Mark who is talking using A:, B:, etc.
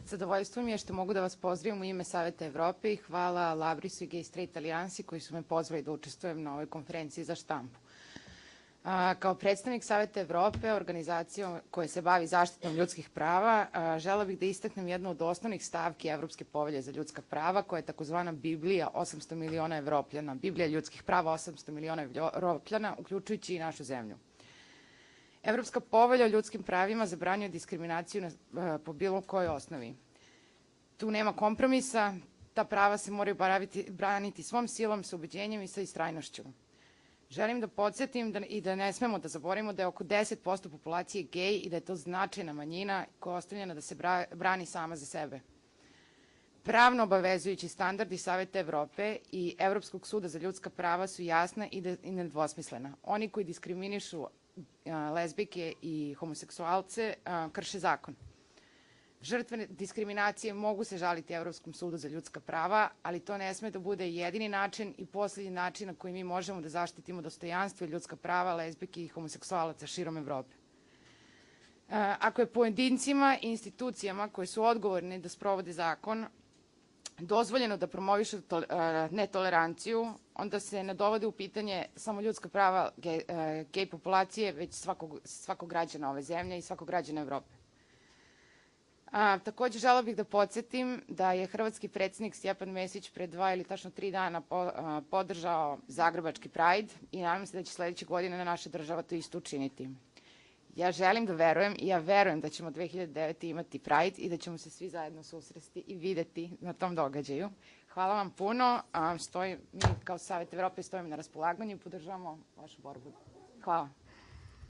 A: Zadovoljstvo mi je što mogu da vas pozdravim u ime Saveta Evrope i hvala Labrisu i Gay Straight Alijansi koji su me pozvali da učestvujem na ovoj konferenciji za štampu. Kao predstavnik Saveta Evrope, organizacijom koja se bavi zaštitom ljudskih prava, žela bih da istaknem jednu od osnovnih stavki Evropske povelje za ljudska prava, koja je takozvana Biblija 800 miliona Evropljana, Biblija ljudskih prava 800 miliona Evropljana, uključujući i našu zemlju. Evropska povelja o ljudskim pravima zabranjuje diskriminaciju po bilo kojoj osnovi. Tu nema kompromisa, ta prava se moraju braniti svom silom, sa ubeđenjem i sa istrajnošću. Želim da podsjetim i da ne smemo da zaboravimo da je oko 10% populacije gej i da je to značajna manjina koja je ostavljena da se brani sama za sebe. Pravno obavezujući standardi Saveta Evrope i Evropskog suda za ljudska prava su jasna i nedvosmislena. Oni koji diskriminišu lezbijke i homoseksualce krše zakon. Žrtve diskriminacije mogu se žaliti Evropskom sudu za ljudska prava, ali to ne sme da bude jedini način i poslednji način na koji mi možemo da zaštitimo dostojanstvo i ljudska prava lezbijke i homoseksualaca širom Evrope. Ako je pojedincima i institucijama koje su odgovorne da sprovode zakon dozvoljeno da promovišu netoleranciju, onda se ne dovode u pitanje samo ljudska prava gej populacije, već svakog građana ove zemlje i svakog građana Evrope. Takođe, žela bih da podsjetim da je hrvatski predsednik Stjepan Mesić pre 2 ili tačno 3 dana podržao Zagrebački Pride i nadam se da će sledeće godine naša država to isto učiniti. Ja želim da verujem i ja verujem da ćemo 2009. imati Pride i da ćemo se svi zajedno susresti i videti na tom događaju. Hvala vam puno. Mi kao Savet Evrope stojimo na raspolaganju i podržavamo vašu borbu. Hvala.